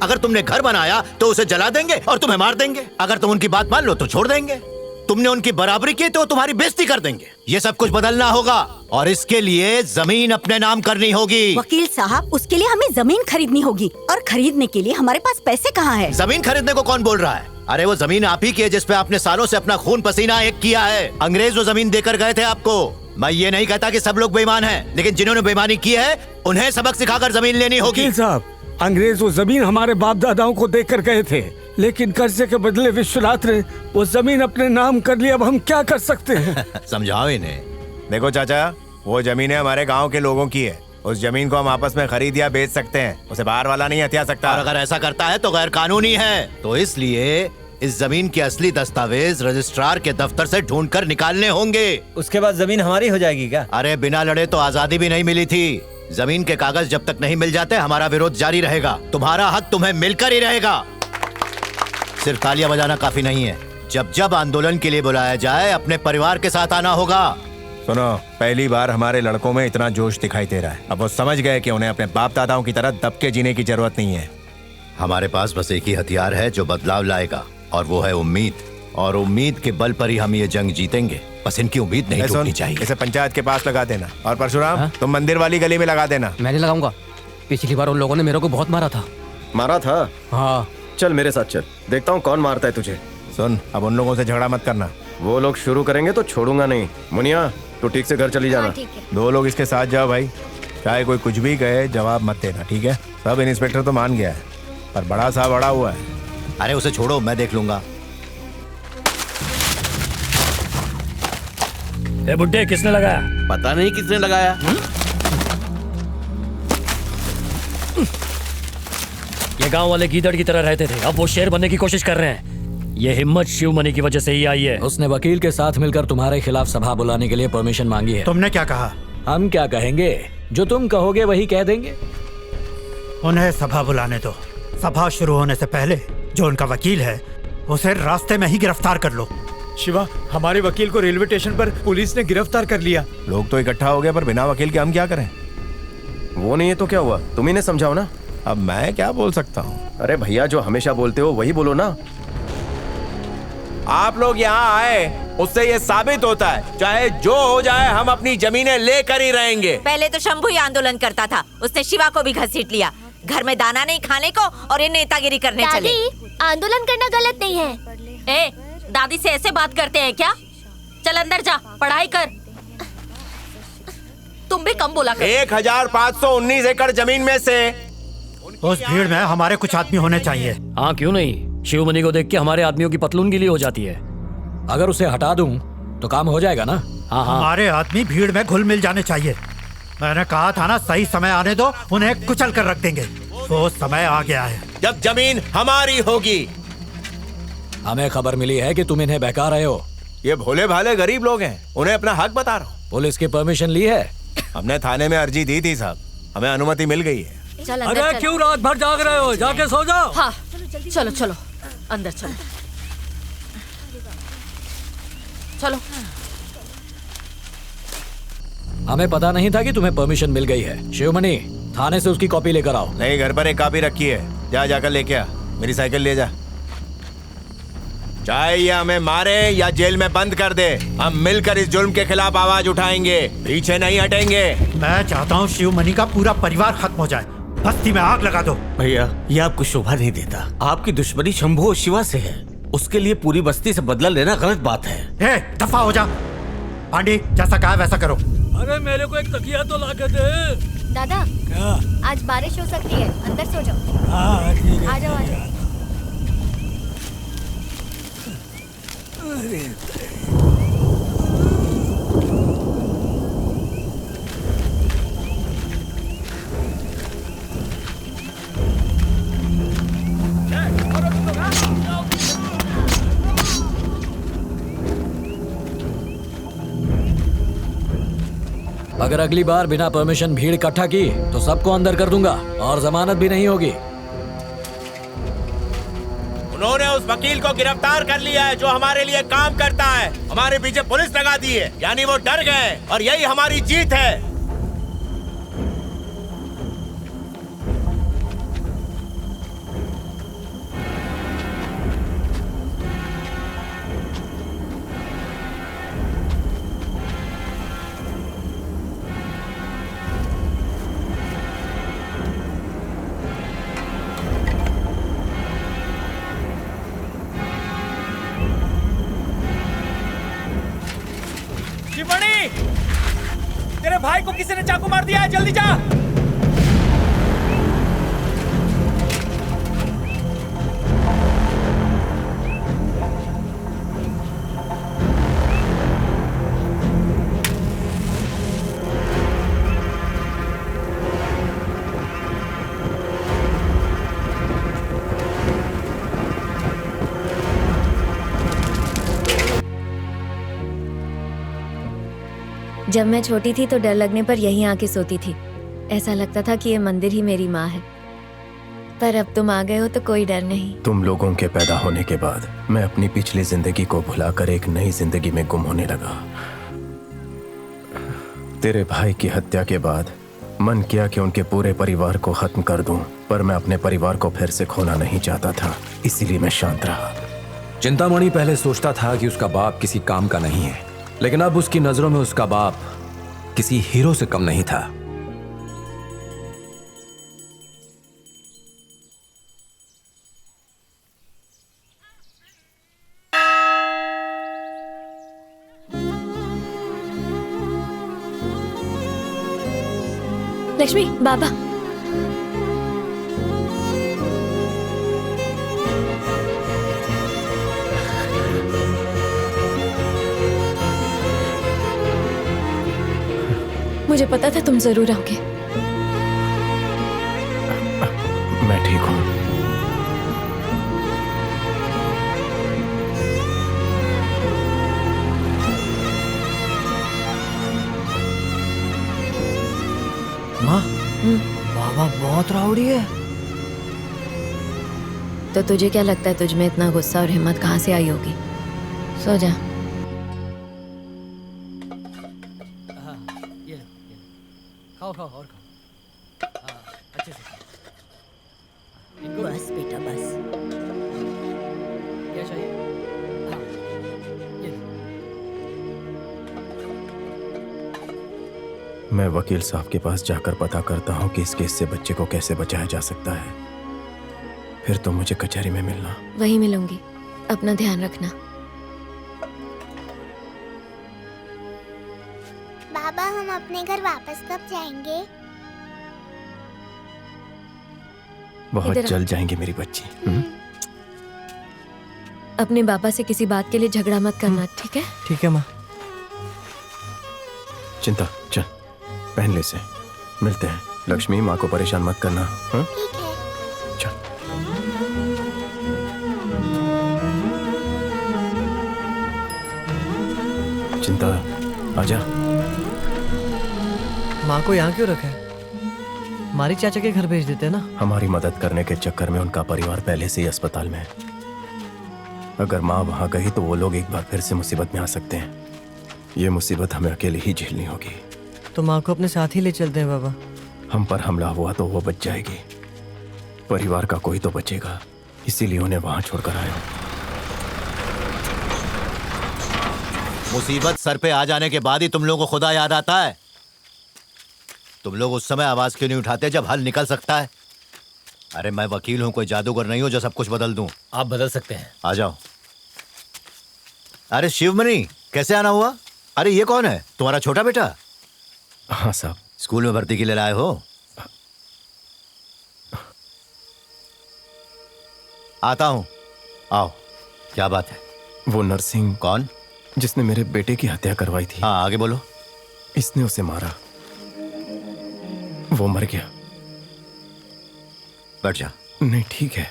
अगर तुमने घर बनाया तो उसे जला देंगे और तुम्हें मार देंगे। अगर तुम उनकी बात मान लो तो छोड़ देंगे। तुमने उनकी बराबरी की तो तुम्हारी बेइज्जती कर देंगे। ये सब कुछ बदलना होगा और इसके लिए जमीन अपने नाम करनी होगी। वकील साहब, उसके लिए हमें जमीन खरीदनी होगी और खरीदने के लिए हमारे पास पैसे कहाँ है? जमीन खरीदने को कौन बोल रहा है? अरे वो जमीन आप ही की है जिसपे आपने सालों से अपना खून पसीना एक किया है। अंग्रेज वो जमीन देकर गए थे आपको। मैं ये नहीं कहता कि सब लोग बेईमान हैं, लेकिन जिन्होंने बेईमानी की है उन्हें सबक सिखाकर जमीन लेनी होगी। वकील साहब, अंग्रेज वो जमीन हमारे बाप दादाओं को देकर गए थे, लेकिन कर्जे के बदले विश्वनाथ ने वो जमीन अपने नाम कर लिया। अब हम क्या कर सकते हैं? समझाओ इन्हें। देखो चाचा, वो जमीनें हमारे गांव के लोगों की है। उस जमीन को हम आपस में खरीद या बेच सकते हैं, उसे बाहर वाला नहीं हथिया सकता। और अगर ऐसा करता है तो गैर कानूनी है। तो इसलिए इस जमीन के असली दस्तावेज रजिस्ट्रार के दफ्तर से ढूंढकर निकालने होंगे। उसके बाद जमीन हमारी हो जाएगी क्या? अरे बिना लड़े तो आजादी भी नहीं मिली थी। जमीन के कागज जब तक नहीं मिल जाते हमारा विरोध जारी रहेगा। तुम्हारा हक तुम्हें मिलकर ही रहेगा। सिर्फ तालियां बजाना काफी नहीं है। जब जब आंदोलन के लिए बुलाया जाए अपने परिवार के साथ आना होगा। सुनो, पहली बार हमारे लड़कों में इतना जोश दिखाई दे रहा है। अब वो समझ गए कि उन्हें अपने बाप दादाओं की तरह दब के जीने की जरूरत नहीं है। हमारे पास बस एक ही हथियार है जो बदलाव लाएगा, और वो है उम्मीद। और उम्मीद के बल पर ही हम ये जंग जीतेंगे। बस इनकी उम्मीद नहीं टूटनी चाहिए। इसे पंचायत के पास लगा देना, और परशुराम तुम मंदिर वाली गली में लगा देना। मैं नहीं लगाऊंगा। पिछली बार उन लोगों ने मेरे को बहुत मारा था। मारा था? हाँ। चल मेरे साथ चल, देखता हूँ कौन मारता है तुझे। सुन, अब उन लोगों से झगड़ा मत करना। वो लोग शुरू करेंगे तो छोड़ूंगा नहीं। मुनिया, तू ठीक से घर चली जाना। दो लोग इसके साथ जाओ भाई। चाहे कोई कुछ भी कहे जवाब मत देना, ठीक है? सब इंस्पेक्टर तो मान गया है, पर बड़ा साहब अड़ा हुआ है। अरे उसे छोड़ो, मैं देख लूंगा। ए बुड्ढे, किसने लगाया? पता नहीं किसने लगाया। ये गांव वाले गीदड़ की तरह रहते थे, अब वो शेर बनने की कोशिश कर रहे हैं। ये हिम्मत शिवमणि की वजह से ही आई है। उसने वकील के साथ मिलकर तुम्हारे खिलाफ सभा बुलाने के लिए परमिशन मांगी है। तुमने क्या कहा? हम क्या कहेंगे, जो तुम कहोगे वही कह देंगे। उन्हें सभा बुलाने दो। सभा शुरू होने से पहले जो उनका वकील है उसे रास्ते में ही गिरफ्तार कर लो। शिवा, हमारे वकील को रेलवे स्टेशन पर पुलिस ने गिरफ्तार कर लिया। लोग तो इकट्ठा हो गए, पर बिना वकील के हम क्या करें? वो नहीं है तो क्या हुआ? तुम इन्हें समझाओ ना। अब मैं क्या बोल सकता हूँ? अरे भैया, जो हमेशा बोलते हो वही बोलो ना। आप लोग यहाँ आए उससे ये साबित होता है, चाहे जो हो जाए हम अपनी जमीनें लेकर ही रहेंगे। पहले तो शंभू ही आंदोलन करता था, उसने शिवा को भी घसीट लिया। घर में दाना नहीं खाने को और ये नेतागिरी करने चले। आंदोलन करना गलत नहीं है। ए, दादी से ऐसे बात करते हैं क्या? चल अंदर जा, पढ़ाई कर। तुम भी कम बोला कर। 1519 एकड़ जमीन में से उस भीड़ में हमारे कुछ आदमी होने चाहिए। हाँ, क्यों नहीं? शिवमणि को देख के हमारे आदमियों की पतलून गीली हो जाती है। अगर उसे हटा दूं तो काम हो जाएगा ना? हाँ हाँ। हमारे आदमी भीड़ में घुल मिल जाने चाहिए। मैंने कहा था ना, सही समय आने दो, उन्हें कुचल कर रख देंगे। वो समय आ गया है जब जमीन हमारी होगी। हमें खबर मिली है कि तुम इन्हें बहका रहे हो। ये भोले भाले गरीब लोग हैं, उन्हें अपना हक बता रहा हूँ। पुलिस की परमिशन ली है? हमने थाने में अर्जी दी थी साहब, हमें अनुमति मिल गई है। चल अंदर अरे चल। क्यों रात भर जाग रहे हो? जाके सो जाओ। हाँ, चलो चलो अंदर चलो। चलो। हमें पता नहीं था कि तुम्हें परमिशन मिल गई है। शिवमणि, थाने से उसकी कॉपी लेकर आओ। नहीं, घर पर एक कॉपी रखी है, जाकर लेके आ। मेरी साइकिल ले जा। चाहे ये हमें मारे या जेल में बंद कर दे, हम मिलकर इस जुल्म के खिलाफ आवाज उठाएंगे, पीछे नहीं हटेंगे। मैं चाहता हूँ शिवमणि का पूरा परिवार खत्म हो जाए। बस्ती में आग लगा दो। भैया, ये आपको शोभा नहीं देता। आपकी दुश्मनी शंभू और शिवा से है, उसके लिए पूरी बस्ती से बदला लेना गलत बात है। ए, दफा हो जा। पांडे, जैसा कहा वैसा करो। अरे मेरे को एक तकिया तो ला के दे। दादा, क्या? आज बारिश हो सकती है, अंदर सो जाओ। हाँ ठीक है। आ जाओ, आ जाओ। अगर अगली बार बिना परमिशन भीड़ इकट्ठा की तो सबको अंदर कर दूंगा और जमानत भी नहीं होगी। उन्होंने उस वकील को गिरफ्तार कर लिया है जो हमारे लिए काम करता है। हमारे पीछे पुलिस लगा दी है, यानी वो डर गए, और यही हमारी जीत है। को किसी ने चाकू मार दिया है, जल्दी जा। जब मैं छोटी थी तो डर लगने पर यहीं आके सोती थी। ऐसा लगता था कि ये मंदिर ही मेरी माँ है। पर अब तुम आ गए हो तो कोई डर नहीं। तुम लोगों के पैदा होने के बाद मैं अपनी पिछली जिंदगी को भुलाकर एक नई जिंदगी में गुम होने लगा। तेरे भाई की हत्या के बाद मन किया कि उनके पूरे परिवार को खत्म कर दूं, पर मैं अपने परिवार को फिर से खोना नहीं चाहता था, इसीलिए मैं शांत रहा। चिंतामणि पहले सोचता था कि उसका बाप किसी काम का नहीं है, लेकिन अब उसकी नजरों में उसका बाप किसी हीरो से कम नहीं था। लक्ष्मी, बाबा। मुझे पता था तुम जरूर आओगे। मैं ठीक हूँ। माँ, बाबा बहुत राउडी है। तो तुझे क्या लगता है तुझ में इतना गुस्सा और हिम्मत कहाँ से आई होगी? सो जा। खाओ खाओ और खाओ। अच्छे से। बस बेटा बस। क्या चाहिए? हाँ, ये मैं वकील साहब के पास जाकर पता करता हूँ कि इस केस से बच्चे को कैसे बचाया जा सकता है। फिर तुम मुझे कचहरी में मिलना। वहीं मिलूंगी। अपना ध्यान रखना। बाबा, हम अपने घर वापस कब जाएंगे? बहुत इधर आ। जल्द जाएंगे मेरी बच्ची। अपने बाबा से किसी बात के लिए झगड़ा मत करना, ठीक है? ठीक है माँ। चिंता, चल पहन ले से। मिलते हैं। लक्ष्मी, माँ को परेशान मत करना। हाँ? ठीक है। चल। चिंता, आजा। माँ को यहाँ क्यों रखा है? मारी चाचा के घर भेज देते हैं ना। हमारी मदद करने के चक्कर में उनका परिवार पहले से ही अस्पताल में है। अगर माँ वहां गई तो वो लोग एक बार फिर से मुसीबत में आ सकते हैं। ये मुसीबत हमें अकेले ही झेलनी होगी। तो माँ को अपने साथ ही ले चलते हैं बाबा। हम पर हमला हुआ तो वो बच जाएगी, परिवार का कोई तो बचेगा, इसीलिए उन्हें वहां छोड़कर आए। मुसीबत सर पे आ जाने के बाद ही तुम लोगों को खुदा याद आता है। तुम लोग उस समय आवाज क्यों नहीं उठाते जब हल निकल सकता है? अरे मैं वकील हूं, कोई जादूगर नहीं हूं जो सब कुछ बदल दूं। आप बदल सकते हैं। आ जाओ। अरे शिवमणि, कैसे आना हुआ? अरे ये कौन है? तुम्हारा छोटा बेटा? हाँ साहब। स्कूल में भर्ती के लिए लाए हो? आता हूं, आओ। क्या बात है? वो नरसिंह। कौन? जिसने मेरे बेटे की हत्या करवाई थी। हाँ, आगे बोलो। इसने उसे मारा, वो मर गया। बैठ जा। नहीं ठीक है।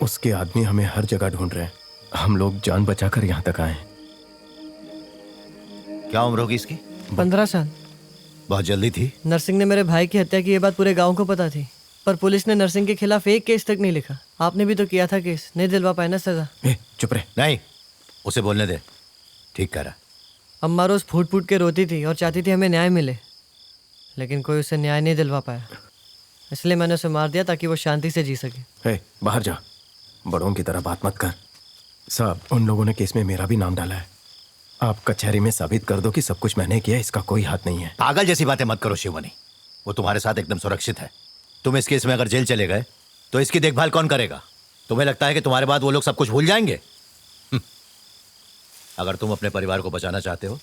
उसके आदमी हमें हर जगह ढूंढ रहे हैं। हम लोग जान बचाकर यहाँ तक आए। क्या उम्र होगी इसकी? 15 साल। बहुत जल्दी थी। नरसिंह ने मेरे भाई की हत्या की ये बात पूरे गांव को पता थी, पर पुलिस ने नरसिंह के खिलाफ एक केस तक नहीं लिखा। आपने भी तो किया था केस, नहीं दिलवा पाए ना सजा। चुप रहे। नहीं, उसे बोलने दे। ठीक कह रहा। अम्मा रोज फूट फूट के रोती थी और चाहती थी हमें न्याय मिले, लेकिन कोई उसे न्याय नहीं दिलवा पाया। इसलिए मैंने उसे मार दिया ताकि वो शांति से जी सके। बाहर जा, बड़ों की तरह बात मत कर। साहब, उन लोगों ने केस में मेरा भी नाम डाला है। आप कचहरी में साबित कर दो कि सब कुछ मैंने किया, इसका कोई हाथ नहीं है। पागल जैसी बातें मत करो शिवमणि। वो तुम्हारे साथ एकदम सुरक्षित है। तुम इस केस में अगर जेल चले गए तो इसकी देखभाल कौन करेगा? तुम्हें लगता है कि तुम्हारे बाद वो लोग सब कुछ भूल जाएंगे? अगर तुम अपने परिवार को बचाना चाहते हो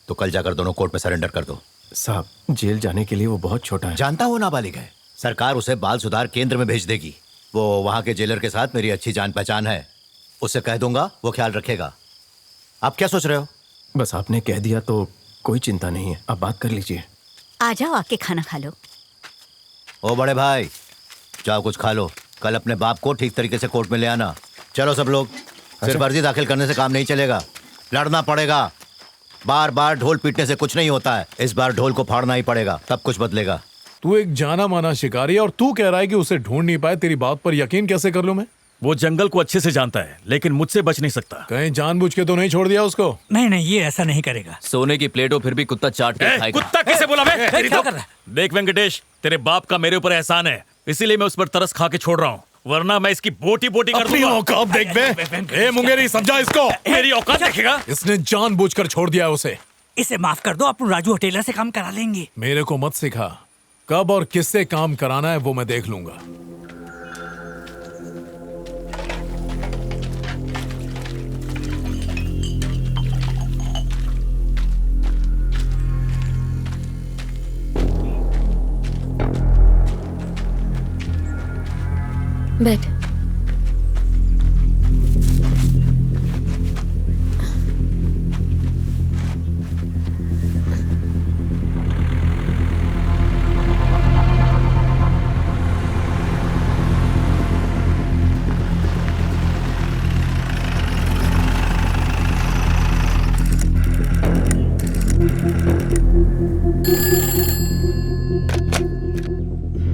तो कल जाकर दोनों कोर्ट में सरेंडर कर दो, साहब, जेल जाने के लिए वो बहुत छोटा है। जानता हो नाबालिग है। सरकार उसे बाल सुधार केंद्र में भेज देगी। वो वहाँ के जेलर के साथ मेरी अच्छी जान पहचान है। उससे कह दूंगा, वो ख्याल रखेगा। आप क्या सोच रहे हो? बस आपने कह दिया तो कोई चिंता नहीं है, आप बात कर लीजिए। आ जाओ, आके खाना खा लो। ओ बड़े भाई, जाओ कुछ खा लो। कल अपने बाप को ठीक तरीके से कोर्ट में ले आना। चलो सब लोग। सिर्फ अर्जी दाखिल करने से काम नहीं चलेगा, लड़ना पड़ेगा। बार बार ढोल पीटने से कुछ नहीं होता है। इस बार ढोल को फाड़ना ही पड़ेगा, तब कुछ बदलेगा। तू एक जाना माना शिकारी है और तू कह रहा है कि उसे ढूंढ नहीं पाए। तेरी बात पर यकीन कैसे कर लूं मैं? वो जंगल को अच्छे से जानता है, लेकिन मुझसे बच नहीं सकता। कहीं जानबूझ के तो नहीं छोड़ दिया उसको? नहीं नहीं, ये ऐसा नहीं करेगा। सोने की प्लेट हो फिर भी कुत्ता चाट के खाएगा। कुत्ता किसे बोला मैं? क्या कर रहा है? देख वेंकटेश, तेरे बाप का मेरे ऊपर एहसान है, इसीलिए मैं उस पर तरस खा के छोड़ रहा हूँ, वरना मैं इसकी बोटी बोटी कर दूंगा। अपनी औकात देख बे। ए मुंगेरी, समझा इसको? मेरी औकात देखेगा? इसने जानबूझकर छोड़ दिया उसे। इसे माफ कर दो, अपन राजू होटेलर से काम करा लेंगे। मेरे को मत सिखा, कब और किससे काम कराना है वो मैं देख लूंगा। बैठ।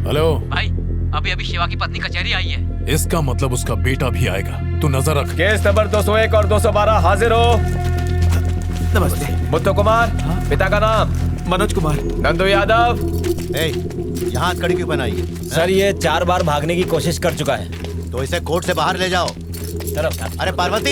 हेलो भाई, अभी अभी शिवा की पत्नी कचहरी आई है। इसका मतलब उसका बेटा भी आएगा, तू नजर रख। केस नंबर 201 और 212 हाजिर हो। नमस्ते। मुत्तु कुमार। पिता का नाम? मनोज कुमार। नंदू यादव। यहाँ कड़ी क्यों बनाई है? सर, ये 4 बार भागने की कोशिश कर चुका है। तो इसे कोर्ट से बाहर ले जाओ। अरे पार्वती,